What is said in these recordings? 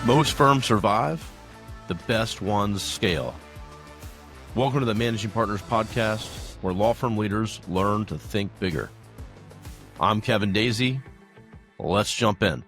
Most firms survive, the best ones scale. Welcome to the Managing Partners Podcast, where law firm leaders learn to think bigger. I'm Kevin Daisey. Let's jump in.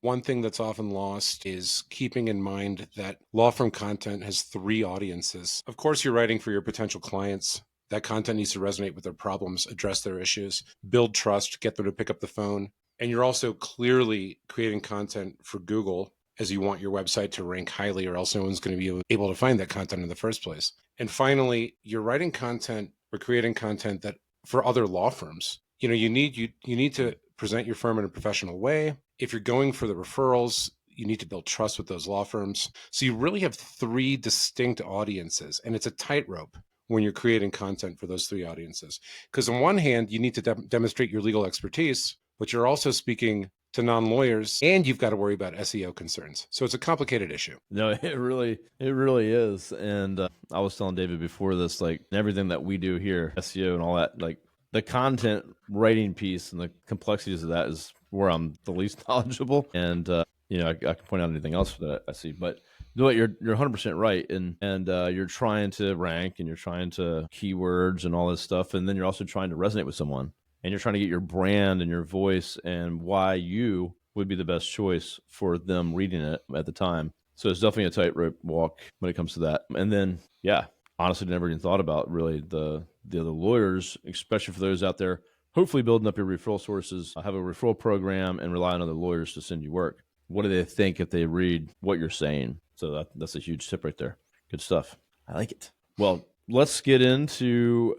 One thing that's often lost is keeping in mind that law firm content has three audiences. Of course, you're writing for your potential clients. That content needs to resonate with their problems, address their issues, build trust, get them to pick up the phone. And you're also clearly creating content for Google, as you want your website to rank highly, or else no one's going to be able to find that content in the first place. And finally, you're writing content or creating content that for other law firms. You need to present your firm in a professional way. If you're going for the referrals, you need to build trust with those law firms. So you really have three distinct audiences, and it's a tightrope when you're creating content for those three audiences. Because on one hand, you need to demonstrate your legal expertise, but you're also speaking to non-lawyers, and you've got to worry about SEO concerns. So it's a complicated issue. No, it really is. And I was telling David before this, like everything that we do here, SEO and all that, like the content writing piece and the complexities of that is where I'm the least knowledgeable. And I can point out anything else that I see, but you're 100% right. And you're trying to rank, and you're trying to keywords and all this stuff, and then you're also trying to resonate with someone. And you're trying to get your brand and your voice and why you would be the best choice for them reading it at the time. So it's definitely a tightrope walk when it comes to that. And then, honestly, never even thought about really the other lawyers, especially for those out there, hopefully building up your referral sources, have a referral program, and rely on other lawyers to send you work. What do they think if they read what you're saying? So that's a huge tip right there. Good stuff. I like it. Well, let's get into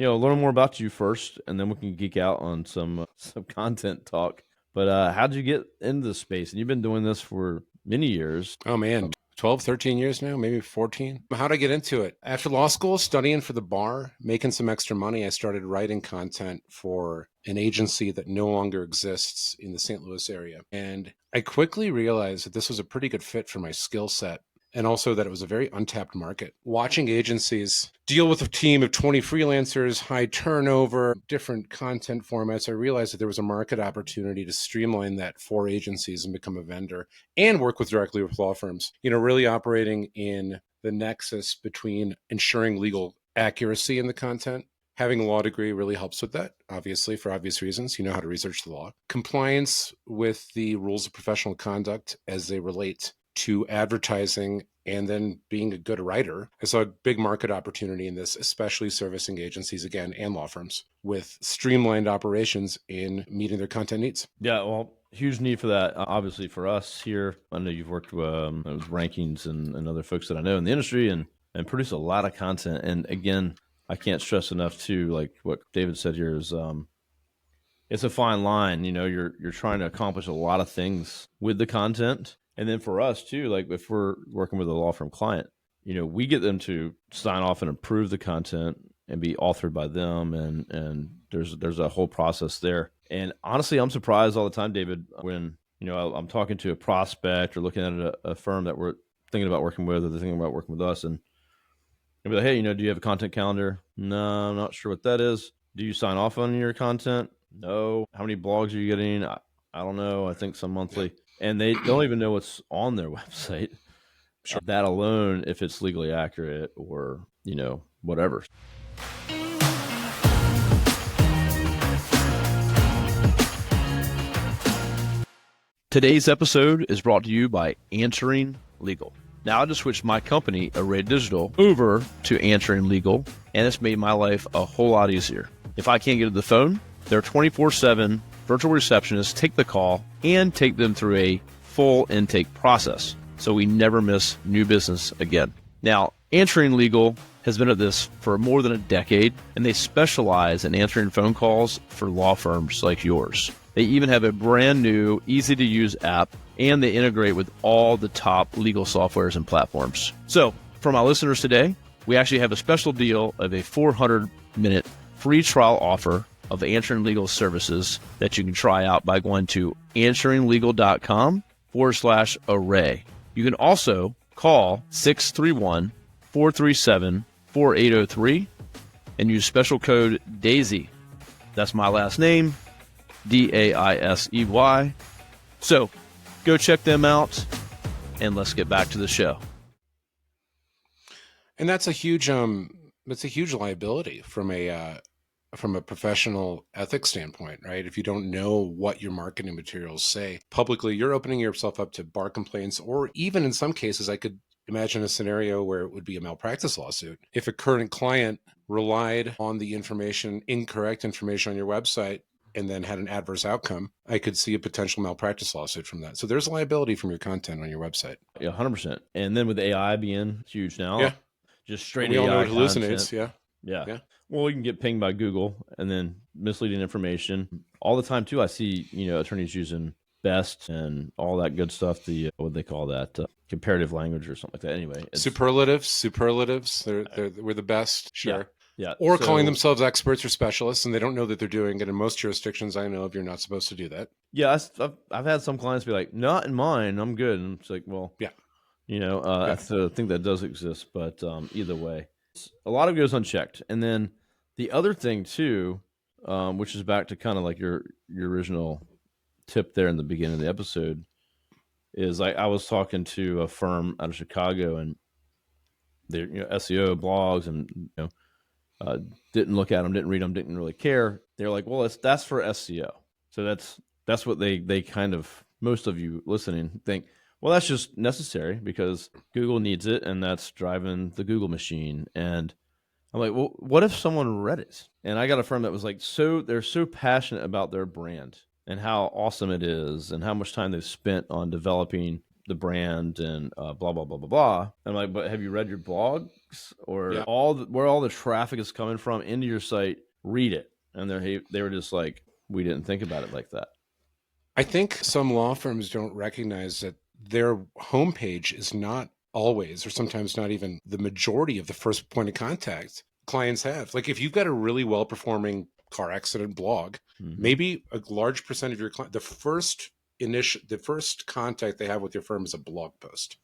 learn more about you first, and then we can geek out on some content talk. But how'd you get into this space? And you've been doing this for many years. Oh, man, 12, 13 years now, maybe 14. How'd I get into it? After law school, studying for the bar, making some extra money, I started writing content for an agency that no longer exists in the St. Louis area. And I quickly realized that this was a pretty good fit for my skill set, and also that it was a very untapped market. Watching agencies deal with a team of 20 freelancers, high turnover, different content formats, I realized that there was a market opportunity to streamline that for agencies and become a vendor and work directly with law firms, really operating in the nexus between ensuring legal accuracy in the content. Having a law degree really helps with that, obviously, for obvious reasons. You know how to research the law. Compliance with the rules of professional conduct as they relate to advertising, and then being a good writer. I saw a big market opportunity in this, especially servicing agencies again and law firms with streamlined operations in meeting their content needs. Yeah, well, huge need for that. Obviously for us here, I know you've worked with rankings and other folks that I know in the industry and produce a lot of content. And again, I can't stress enough too, like what David said here is it's a fine line. You're trying to accomplish a lot of things with the content. And then for us too, like if we're working with a law firm client, we get them to sign off and approve the content and be authored by them. And there's a whole process there. And honestly, I'm surprised all the time, David, when, I'm talking to a prospect or looking at a firm that we're thinking about working with, or they're thinking about working with us. And I'll be like, hey, do you have a content calendar? No, I'm not sure what that is. Do you sign off on your content? No. How many blogs are you getting? I don't know. I think some monthly. And they don't even know what's on their website. Sure. That alone, if it's legally accurate or, whatever. Today's episode is brought to you by Answering Legal. Now I just switched my company, Arato Digital, over to Answering Legal, and it's made my life a whole lot easier. If I can't get to the phone, their 24/7 virtual receptionists take the call and take them through a full intake process, so we never miss new business again. Now, Answering Legal has been at this for more than a decade, and they specialize in answering phone calls for law firms like yours. They even have a brand new, easy-to-use app, and they integrate with all the top legal softwares and platforms. So, for my listeners today, we actually have a special deal of a 400-minute free trial offer of Answering Legal services that you can try out by going to answeringlegal.com/array. You can also call 631-437-4803 and use special code Daisey. That's my last name, Daisey. So go check them out, and let's get back to the show. And that's a huge liability from a professional ethics standpoint, right? If you don't know what your marketing materials say publicly, you're opening yourself up to bar complaints, or even in some cases, I could imagine a scenario where it would be a malpractice lawsuit. If a current client relied on the incorrect information on your website, and then had an adverse outcome, I could see a potential malpractice lawsuit from that. So there's liability from your content on your website. Yeah, 100%. And then with AI being huge now, yeah, just straight and we AI all know it content. hallucinates. Yeah. Well, you can get pinged by Google and then misleading information all the time too. I see, attorneys using BEST and all that good stuff. The what they call that, comparative language or something like that. Anyway, superlatives. We're the best. Sure. Yeah. Or calling themselves experts or specialists, and they don't know that they're doing it. In most jurisdictions I know of, you're not supposed to do that. Yeah, I've had some clients be like, "Not in mine. I'm good." And it's like, well, yeah. I think that does exist, but either way, a lot of it goes unchecked. And then the other thing too, which is back to kind of like your original tip there in the beginning of the episode, is I was talking to a firm out of Chicago, and they're SEO blogs, and didn't look at them, didn't read them, didn't really care. They're like, well, that's for SEO. So that's what they kind of, most of you listening think, well, that's just necessary because Google needs it, and that's driving the Google machine. And I'm like, well, what if someone read it? And I got a firm that was like, they're so passionate about their brand and how awesome it is and how much time they've spent on developing the brand and blah, blah, blah, blah, blah. I'm like, but have you read your blogs or where all the traffic is coming from into your site? Read it. And they were just like, we didn't think about it like that. I think some law firms don't recognize that their homepage is not always, or sometimes not even the majority of the first point of contact clients have. Like if you've got a really well-performing car accident blog, maybe a large percent of your client, the first contact they have with your firm is a blog post.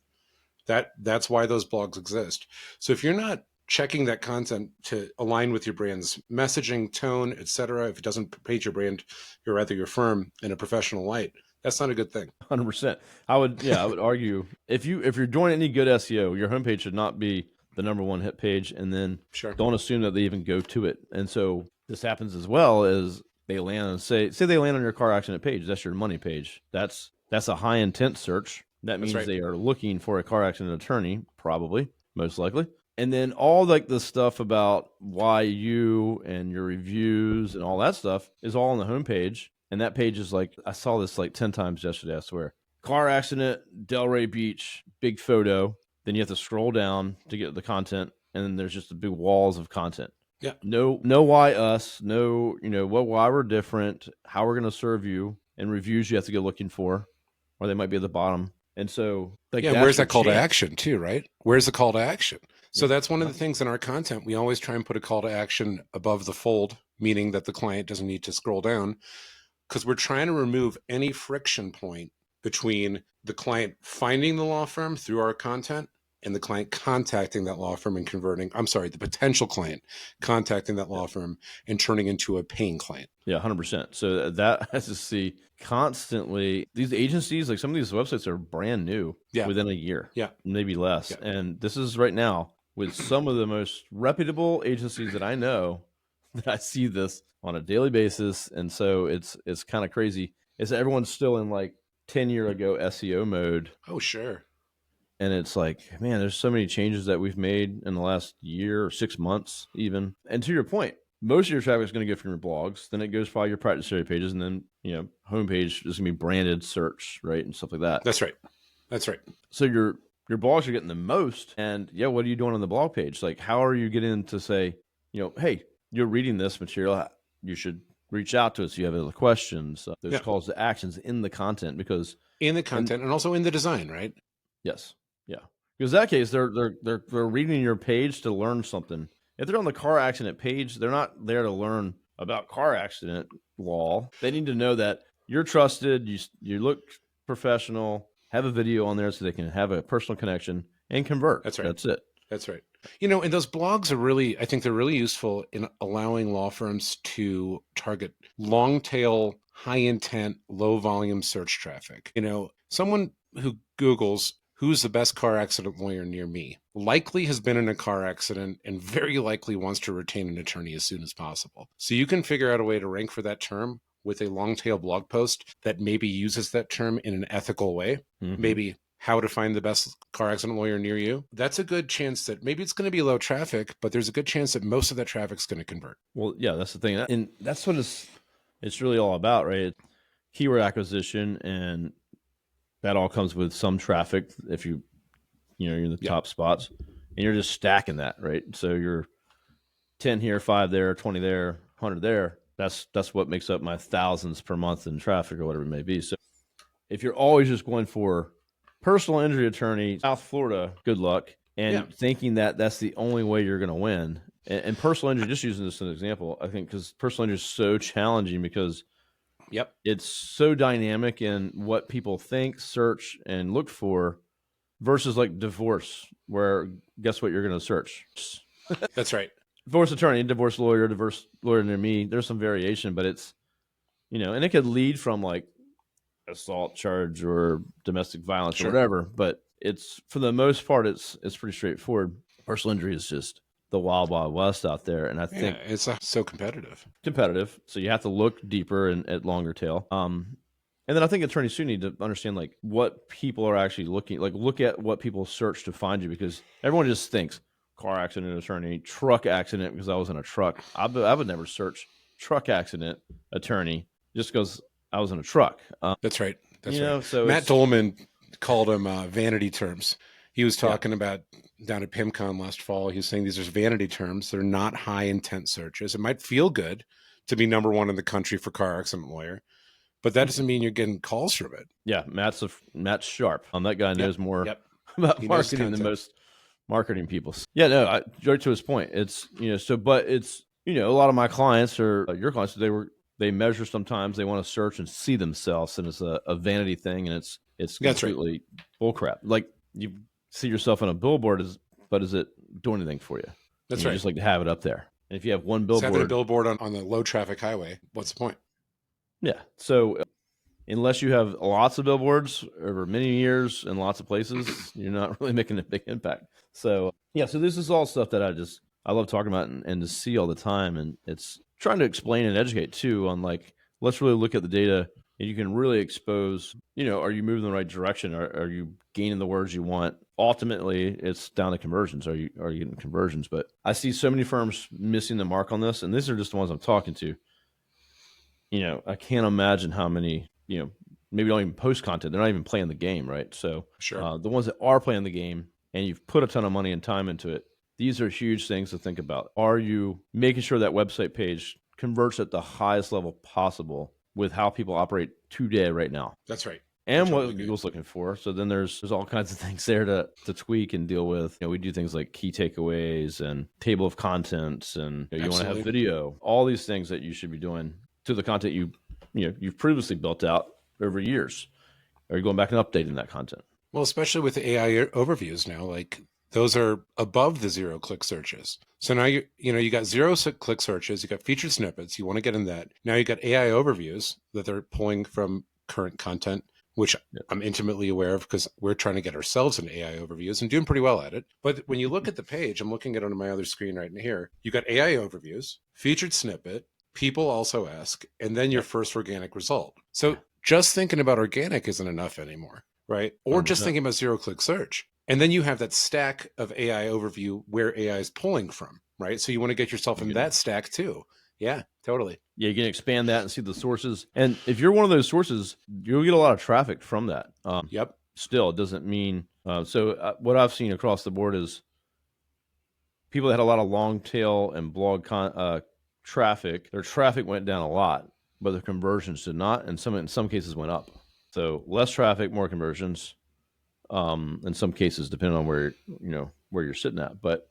That's why those blogs exist. So if you're not checking that content to align with your brand's messaging, tone, etc., if it doesn't paint your brand or rather your firm in a professional light, that's not a good thing. 100%. I would argue if you're doing any good SEO, your homepage should not be the number one hit page, and then don't assume that they even go to it. And so this happens as well as they land and say they land on your car accident page. That's your money page. That's a high intent search. That means they are looking for a car accident attorney, probably, most likely. And then all like the stuff about why you and your reviews and all that stuff is all on the homepage. And that page is like, I saw this like 10 times yesterday, I swear. Car accident, Delray Beach, big photo. Then you have to scroll down to get the content. And then there's just the big walls of content. Yeah. No why us, no, why we're different, how we're going to serve you, and reviews you have to go looking for, or they might be at the bottom. And so, where's that call to action too, right? Where's the call to action? So that's one of the things in our content. We always try and put a call to action above the fold, meaning that the client doesn't need to scroll down, because we're trying to remove any friction point between the client finding the law firm through our content and the client contacting that law firm and the potential client contacting that law firm and turning into a paying client. Yeah, 100%. So that has to see constantly. These agencies, like some of these websites are brand new within a year, maybe less. Yeah. And this is right now with some of the most reputable agencies that I know that I see this on a daily basis. And so it's kind of crazy. Is everyone's still in like 10-year ago SEO mode. Oh, sure. And it's like, man, there's so many changes that we've made in the last year or 6 months even. And to your point, most of your traffic is going to go from your blogs. Then it goes by your practice area pages. And then, homepage is going to be branded search, right? And stuff like that. That's right. So your blogs are getting the most. And what are you doing on the blog page? Like, how are you getting to say, hey, you're reading this material. You should reach out to us. You have other questions. There's calls to actions in the content and also in the design, right? Yes. Yeah. Because in that case, they're reading your page to learn something. If they're on the car accident page, they're not there to learn about car accident law. They need to know that you're trusted, you look professional, have a video on there so they can have a personal connection and convert. That's right. That's it. That's right. And those blogs are I think they're really useful in allowing law firms to target long tail, high intent, low volume search traffic. Someone who Googles who's the best car accident lawyer near me likely has been in a car accident and very likely wants to retain an attorney as soon as possible. So you can figure out a way to rank for that term with a long tail blog post that maybe uses that term in an ethical way. Maybe how to find the best car accident lawyer near you. That's a good chance that maybe it's going to be low traffic, but there's a good chance that most of that traffic is going to convert. Well, yeah, that's the thing. And that's what it's really all about, right? Keyword acquisition, and that all comes with some traffic if you're in the top spots, and you're just stacking that, right? So you're 10 here, 5 there, 20 there, 100 there. That's what makes up my thousands per month in traffic or whatever it may be. So if you're always just going for personal injury attorney, South Florida, good luck, and thinking that that's the only way you're going to win. And personal injury, just using this as an example, I think because personal injury is so challenging because it's so dynamic in what people think, search, and look for versus like divorce, where guess what you're going to search? That's right. Divorce attorney, divorce lawyer near me. There's some variation, but it's, and it could lead from like assault charge or domestic violence or whatever. But it's, for the most part, it's pretty straightforward. Personal injury is just the wild, wild west out there. And I think it's so competitive. So you have to look deeper and at longer tail. And then I think attorneys too need to understand like what people are actually looking, like look at what people search to find you, because everyone just thinks car accident attorney, truck accident because I was in a truck. I would never search truck accident attorney just because I was in a truck. That's right. That's right. So Matt Dolman called them vanity terms. He was talking about down at PIMCon last fall. He was saying these are vanity terms. They're not high intent searches. It might feel good to be number one in the country for car accident lawyer, but that doesn't mean you're getting calls from it. Yeah, Matt's sharp. That guy knows more about marketing than most marketing people. Yeah, no, right to his point. It's but it's a lot of my clients or your clients, they measure sometimes. They want to search and see themselves, and it's a vanity thing, and it's completely bullcrap. Like you see yourself on a billboard, but is it doing anything for you? That's right. You just like to have it up there. And if you have one billboard, having a billboard on the low traffic highway, what's the point? Yeah. So unless you have lots of billboards over many years in lots of places, you're not really making a big impact. So so this is all stuff that I love talking about and to see all the time. And it's trying to explain and educate too on like, let's really look at the data, and you can really expose, are you moving in the right direction? Are you gaining the words you want? Ultimately, it's down to conversions. Are you getting conversions? But I see so many firms missing the mark on this, and these are just the ones I'm talking to. I can't imagine how many, maybe don't even post content. They're not even playing the game, right? So the ones that are playing the game and you've put a ton of money and time into it, these are huge things to think about. Are you making sure that website page converts at the highest level possible with how people operate today right now? That's right. And what Google's looking for. So then there's all kinds of things there to tweak and deal with. We do things like key takeaways and table of contents, and you want to have video, all these things that you should be doing to the content you've previously built out over years. Are you going back and updating that content? Well, especially with the AI overviews now, like those are above the 0-click searches. So now you got 0-click searches, you got featured snippets, you want to get in that. Now you got AI overviews that they're pulling from current content, which I'm intimately aware of because we're trying to get ourselves into AI overviews and doing pretty well at it. But when you look at the page, I'm looking at it on my other screen right here, you got AI overviews, featured snippet, people also ask, and then your first organic result. So just thinking about organic isn't enough anymore, right? Or 100%. Just thinking about 0-click search. And then you have that stack of AI overview where AI is pulling from, right? So you want to get yourself in that stack too. Yeah, totally. Yeah, you can expand that and see the sources. And if you're one of those sources, you'll get a lot of traffic from that. Still, it doesn't mean... what I've seen across the board is people that had a lot of long tail and blog traffic, their traffic went down a lot, but their conversions did not, and in some cases went up. So less traffic, more conversions. In some cases, depending on where you're sitting at. But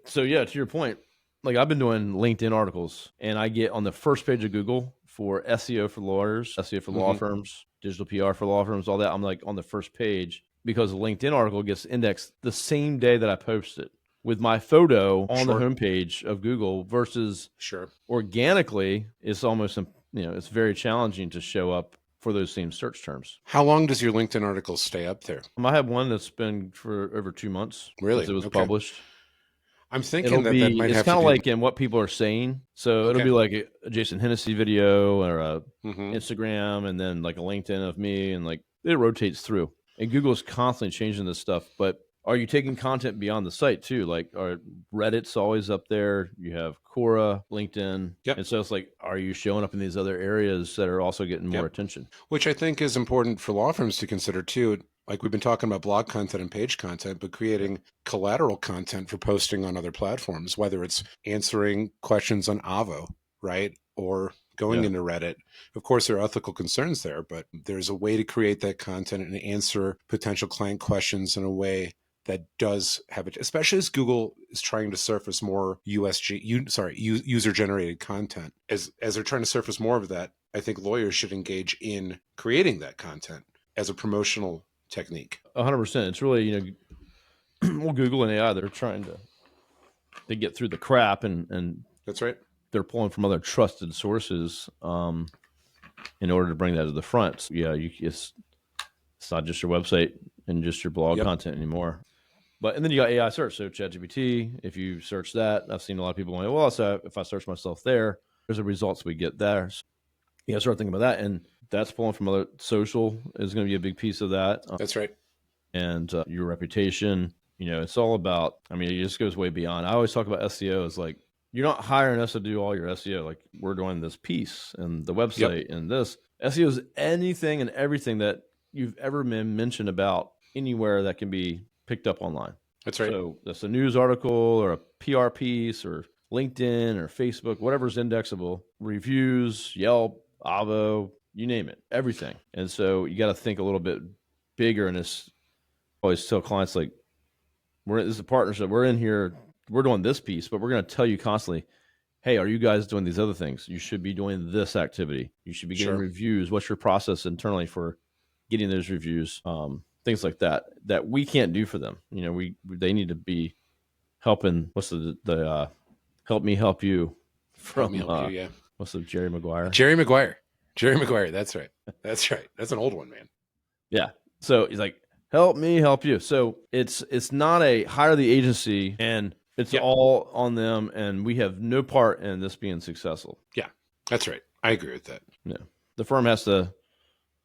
so yeah, to your point, like I've been doing LinkedIn articles, and I get on the first page of Google for SEO for lawyers, SEO for law firms, digital PR for law firms, all that. I'm like on the first page because the LinkedIn article gets indexed the same day that I post it with my photo on the homepage of Google versus organically. It's almost, it's very challenging to show up for those same search terms. How long does your LinkedIn article stay up there? I have one that's been for over 2 months Really? since it was Okay. published. I'm thinking that might It's have to kind of do. like in what people are saying. So it'll Okay. be like a Jason Hennessy video or a Mm-hmm. Instagram, and then like a LinkedIn of me, and like it rotates through. And Google's constantly changing this stuff. But are you taking content beyond the site too? Like, Reddit's always up there. You have Quora, LinkedIn, Yep. and so it's like, are you showing up in these other areas that are also getting more attention? Which I think is important for law firms to consider too. Like we've been talking about blog content and page content, but creating collateral content for posting on other platforms, whether it's answering questions on Avo, right? Or going into Reddit. Of course, there are ethical concerns there, but there's a way to create that content and answer potential client questions in a way that does have it, especially as Google is trying to surface more user-generated content. As they're trying to surface more of that, I think lawyers should engage in creating that content as a promotional technique. 100%. It's really, well, Google and AI, they're trying to get through the crap, and That's right. they're pulling from other trusted sources in order to bring that to the front. So, yeah, it's not just your website and just your blog content anymore. And then you got AI search. So ChatGPT, if you search that, I've seen a lot of people going, well, so if I search myself there, there's the results we get there. So you got to start thinking about that. And that's pulling from other social is going to be a big piece of that. That's right. And your reputation, it's all about, it just goes way beyond. I always talk about SEO as like, you're not hiring us to do all your SEO. Like, we're doing this piece and the website and this. SEO is anything and everything that you've ever been mentioned about anywhere that can be picked up online. That's right. So that's a news article or a PR piece or LinkedIn or Facebook, whatever's indexable, reviews, Yelp, Avo, you name it, everything. And so you got to think a little bit bigger. And this, always tell clients, like, this is a partnership. We're in here, we're doing this piece, but we're going to tell you constantly, hey, are you guys doing these other things? You should be doing this activity. You should be getting reviews. What's your process internally for getting those reviews? Things like that we can't do for them. They need to be helping. What's the help me help you from what's the Jerry Maguire? Jerry Maguire. That's right. That's an old one, man. Yeah. So he's like, help me help you. So it's not a hire the agency and it's all on them, and we have no part in this being successful. Yeah, that's right. I agree with that. Yeah. The firm has to,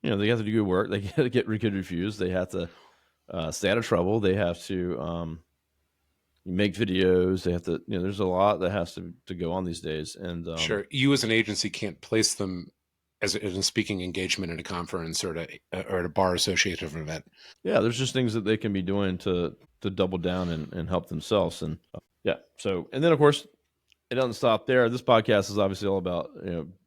they have to do good work. They got to get good reviews. They have to stay out of trouble. They have to make videos. They have to, there's a lot that has to go on these days. And sure, you as an agency can't place them as a speaking engagement at a conference or at a bar associated event. Yeah, there's just things that they can be doing to double down and help themselves. And so, and then of course, it doesn't stop there. This podcast is obviously all about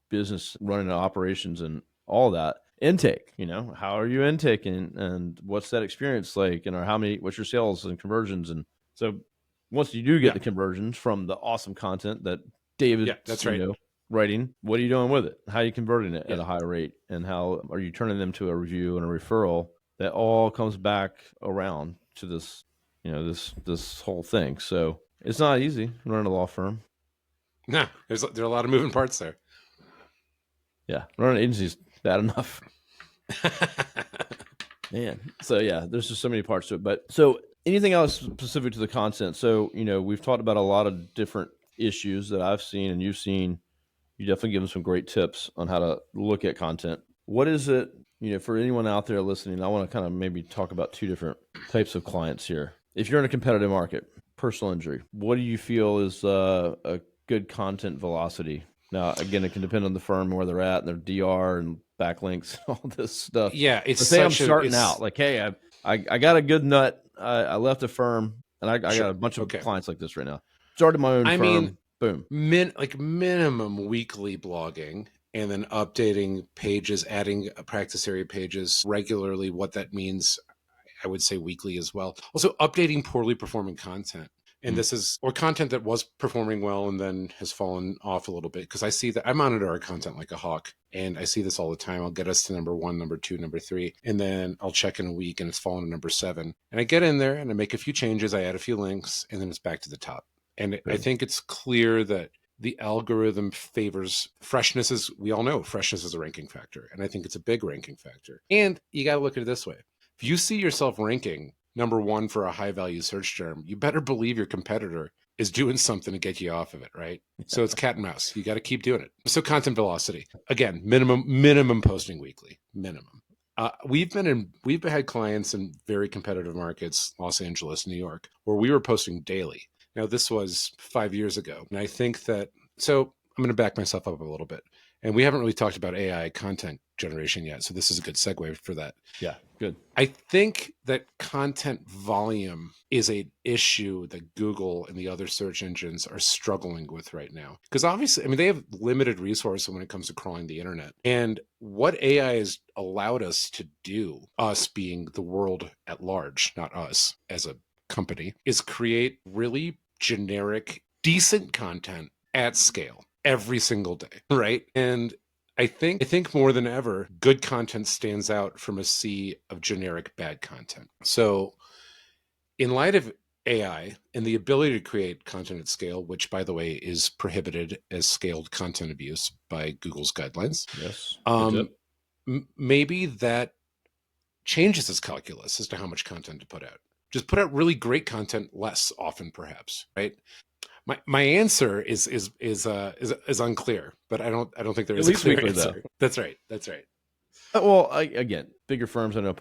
business running operations and all that. Intake, how are you intaking and what's that experience like, and what's your sales and conversions? And so once you do get the conversions from the awesome content that David's writing, what are you doing with it? How are you converting it at a high rate? And how are you turning them to a review and a referral? That all comes back around to this, this whole thing. So it's not easy running a law firm. No, there are a lot of moving parts there. Yeah, running an agency is bad enough. Man. So there's just so many parts to it. But so anything else specific to the content? So, we've talked about a lot of different issues that I've seen and you've seen. You definitely give them some great tips on how to look at content. What is it, for anyone out there listening, I want to kind of maybe talk about two different types of clients here. If you're in a competitive market, personal injury, what do you feel is a good content velocity? Now, again, it can depend on the firm, where they're at, and their DR and backlinks, all this stuff. Yeah, I'm starting out. Like, hey, I got a good nut. I left a firm, and I got a bunch of clients like this right now. Started my own firm. Boom. Minimum weekly blogging, and then updating pages, adding practice area pages regularly. What that means, I would say weekly as well. Also, updating poorly performing content. And this is, or content that was performing well and then has fallen off a little bit. Because I see that I monitor our content like a hawk, and I see this all the time. I'll get us to number 1, number 2, number 3, and then I'll check in a week and it's fallen to number 7. And I get in there and I make a few changes. I add a few links, and then it's back to the top. And I think it's clear that the algorithm favors freshness. Is we all know freshness is a ranking factor, and I think it's a big ranking factor. And you got to look at it this way: if you see yourself ranking number one for a high value search term, you better believe your competitor is doing something to get you off of it, right? So it's cat and mouse. You got to keep doing it. So content velocity, again, minimum posting weekly, minimum. We've had clients in very competitive markets, Los Angeles, New York, where we were posting daily. Now this was 5 years ago, and I think that, so I'm going to back myself up a little bit. And we haven't really talked about AI content generation yet, so this is a good segue for that. Yeah, good. I think that content volume is an issue that Google and the other search engines are struggling with right now. Because obviously, I mean, they have limited resources when it comes to crawling the internet. And what AI has allowed us to do, us being the world at large, not us as a company, is create really generic, decent content at scale every single day, right? And I think more than ever, good content stands out from a sea of generic bad content. So in light of AI and the ability to create content at scale, which by the way is prohibited as scaled content abuse by Google's guidelines, Yes. maybe that changes its calculus as to how much content to put out. Just put out really great content less often, perhaps, right? My answer is unclear, but I don't think there is a clear answer. That's right. Well, again, bigger firms I know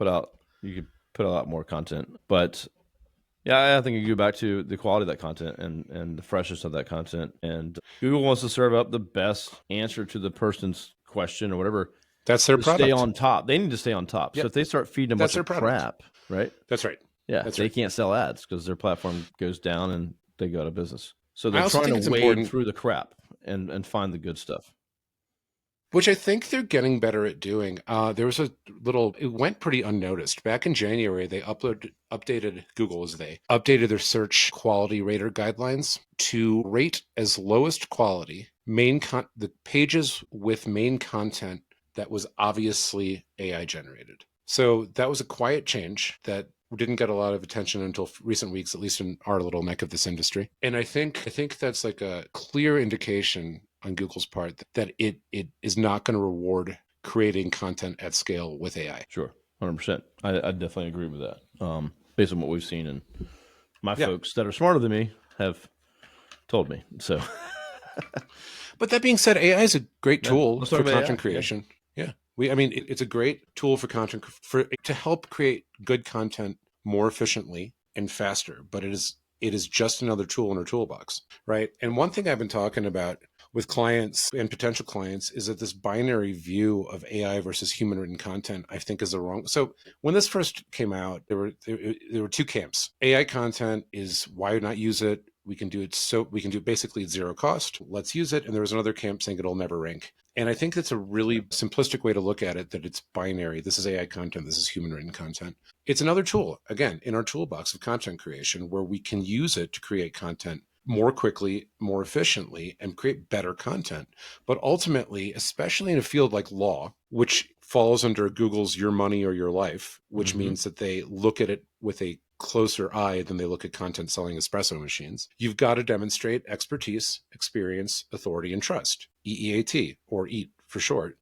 you could put a lot more content, but yeah, I think you go back to the quality of that content and the freshness of that content. And Google wants to serve up the best answer to the person's question or whatever. That's their product. Stay on top. They need to stay on top. Yep. So if they start feeding a bunch of crap, right? That's right. Yeah, they can't sell ads because their platform goes down and they go out of business. So they're trying to wade through the crap and find the good stuff. Which I think they're getting better at doing. There was it went pretty unnoticed. Back in January, they Google updated their search quality rater guidelines to rate as lowest quality the pages with main content that was obviously AI generated. So that was a quiet change that didn't get a lot of attention until recent weeks, at least in our little neck of this industry. And I think that's like a clear indication on Google's part that it is not going to reward creating content at scale with AI. Sure, 100%. I definitely agree with that. Based on what we've seen, and my folks that are smarter than me have told me. So, but that being said, AI is a great tool for content creation. Yeah. It's a great tool for content to help create good content more efficiently and faster, but it is just another tool in our toolbox, right? And one thing I've been talking about with clients and potential clients is that this binary view of AI versus human written content, I think, is the wrong. So when this first came out, there were two camps. AI content is why not use it? We can do it basically at zero cost. Let's use it. And there was another camp saying it'll never rank. And I think that's a really simplistic way to look at it, that it's binary. This is AI content. This is human written content. It's another tool, again, in our toolbox of content creation, where we can use it to create content more quickly, more efficiently, and create better content. But ultimately, especially in a field like law, which falls under Google's your money or your life, which means that they look at it with a closer eye than they look at content selling espresso machines, you've got to demonstrate expertise, experience, authority, and trust. EEAT, or EAT for short.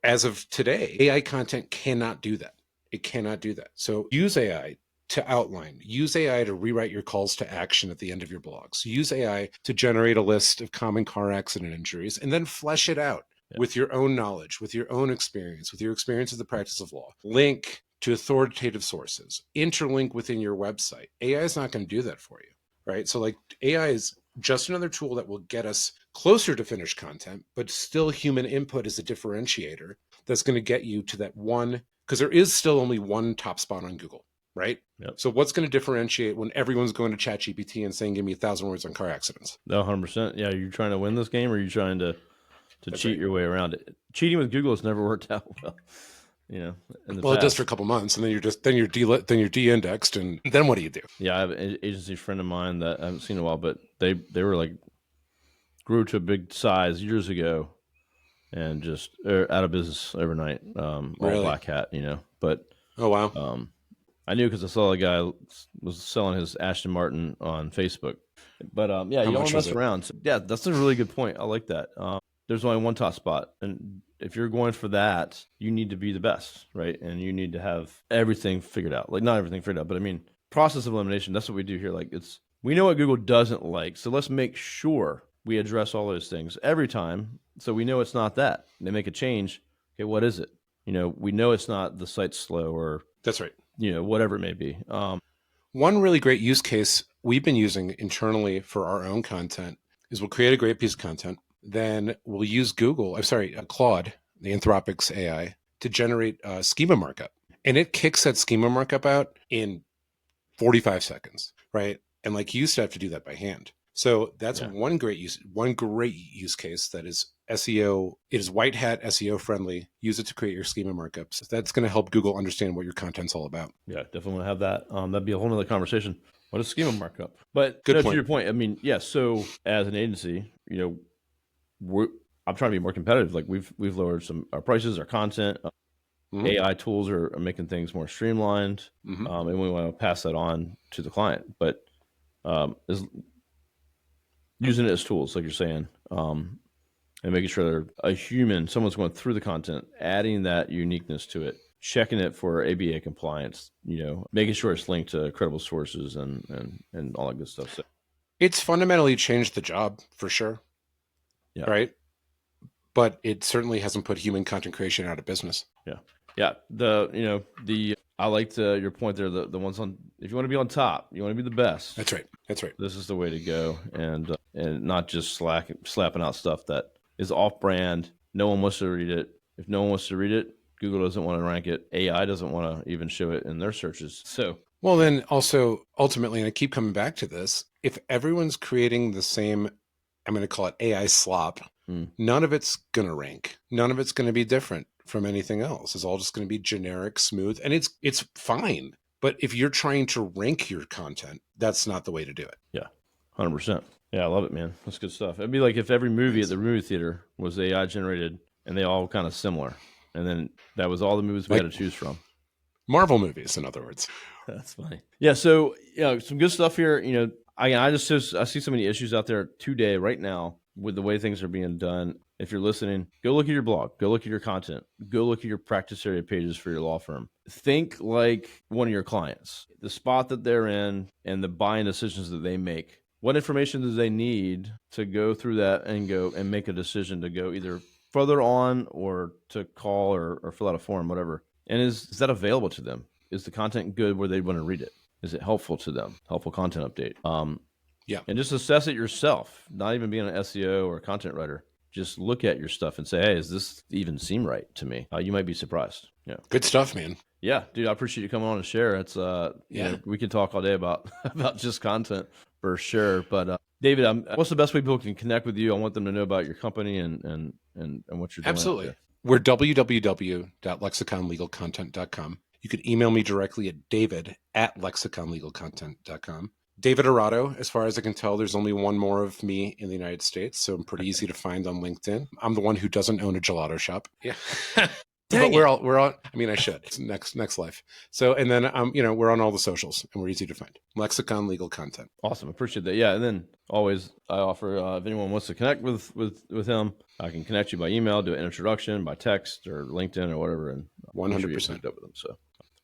As of today, AI content cannot do that. It cannot do that. So use AI to outline. Use AI to rewrite your calls to action at the end of your blogs. Use AI to generate a list of common car accident injuries, and then flesh it out with your own knowledge, with your own experience, with your experience of the practice of law. Link to authoritative sources. Interlink within your website. AI is not going to do that for you, right? So like AI is just another tool that will get us closer to finished content, but still human input is a differentiator that's going to get you to that one, because there is still only one top spot on Google, right? Yep. So what's going to differentiate when everyone's going to ChatGPT and saying, give me 1,000 words on car accidents? No, 100%. Yeah, you're trying to win this game, or are you trying to cheat your way around it? Cheating with Google has never worked out well. It does for a couple months, and then you're de-indexed, and then what do you do? Yeah, I have an agency friend of mine that I haven't seen in a while, but they were like grew to a big size years ago, and just out of business overnight. All black hat, But oh wow, I knew because I saw a guy was selling his Aston Martin on Facebook. But yeah, How you don't much want to was mess it? around. So, yeah, that's a really good point. I like that. There's only one top spot, and if you're going for that, you need to be the best, right? And you need to have everything figured out. Like not everything figured out, but I mean, process of elimination. That's what we do here. Like we know what Google doesn't like, so let's make sure we address all those things every time, so we know it's not that. They make a change. Okay, what is it? We know it's not the site's slow or That's right. whatever it may be. One really great use case we've been using internally for our own content is we'll create a great piece of content. Then we'll use Claude, the Anthropic's AI, to generate a schema markup. And it kicks that schema markup out in 45 seconds, right? And like you used to have to do that by hand. So that's one great use case that is SEO. It is white hat SEO friendly. Use it to create your schema markups. That's going to help Google understand what your content's all about. Yeah, definitely want to have that. That'd be a whole nother conversation. What is schema markup? But Good to point. your point, I mean, yeah. So as an agency, I'm trying to be more competitive. Like we've lowered our prices, our content. AI tools are making things more streamlined, and we want to pass that on to the client. But is using it as tools, like you're saying, and making sure someone's going through the content, adding that uniqueness to it, checking it for ABA compliance, making sure it's linked to credible sources and all that good stuff. So it's fundamentally changed the job for sure. Yeah. Right. But it certainly hasn't put human content creation out of business. Yeah. Yeah. I liked your point there. The ones on, if you want to be on top, you want to be the best. That's right. That's right. This is the way to go. And not just slapping out stuff that is off brand. No one wants to read it. If no one wants to read it, Google doesn't want to rank it. AI doesn't want to even show it in their searches. So, well, then also ultimately, and I keep coming back to this, if everyone's creating the same, I'm going to call it AI slop, none of it's going to rank. None of it's going to be different from anything else. It's all just going to be generic, smooth, and it's fine. But if you're trying to rank your content, that's not the way to do it. Yeah, 100%. Yeah, I love it, man. That's good stuff. It'd be like if every movie at the movie theater was AI generated and they all kind of similar. And then that was all the movies we had to choose from. Marvel movies, in other words. That's funny. Yeah, so some good stuff here. I see so many issues out there today, right now, with the way things are being done. If you're listening, go look at your blog, go look at your content, go look at your practice area pages for your law firm. Think like one of your clients, the spot that they're in and the buying decisions that they make. What information do they need to go through that and go and make a decision to go either further on or to call or fill out a form, whatever. And is that available to them? Is the content good where they want to read it? Is it helpful to them? Helpful content update. Yeah. And just assess it yourself, not even being an SEO or a content writer. Just look at your stuff and say, hey, does this even seem right to me? You might be surprised. Yeah. Good stuff, man. Yeah, dude, I appreciate you coming on and share. It's we can talk all day about just content for sure. But David, what's the best way people can connect with you? I want them to know about your company and what you're doing. Absolutely. We're www.lexiconlegalcontent.com. You can email me directly at david@lexiconlegalcontent.com. David Arato, as far as I can tell, there's only one more of me in the United States, so I'm pretty easy to find on LinkedIn. I'm the one who doesn't own a gelato shop. Yeah. But we're all, I mean, I should. It's next life. So, and then, we're on all the socials and we're easy to find. Lexicon Legal Content. Awesome. Appreciate that. Yeah. And then always I offer, if anyone wants to connect with him, I can connect you by email, do an introduction by text or LinkedIn or whatever. And 100% up with them. So,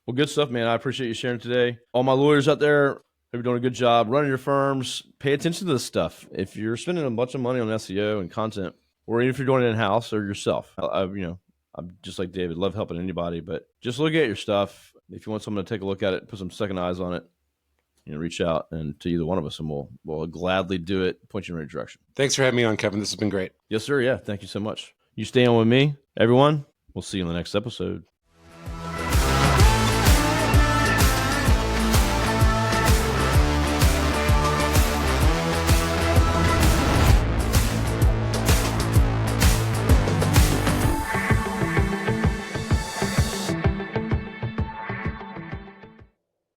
well, good stuff, man. I appreciate you sharing today. All my lawyers out there, you're doing a good job running your firms. Pay attention to this stuff. If you're spending a bunch of money on SEO and content, or even if you're doing it in-house or yourself, I'm just like David, love helping anybody, but just look at your stuff. If you want someone to take a look at it, put some second eyes on it, reach out and to either one of us, and we'll gladly do it, point you in the right direction. Thanks for having me on, Kevin. This has been great. Yes, sir. Yeah. Thank you so much. You stay on with me, everyone. We'll see you in the next episode.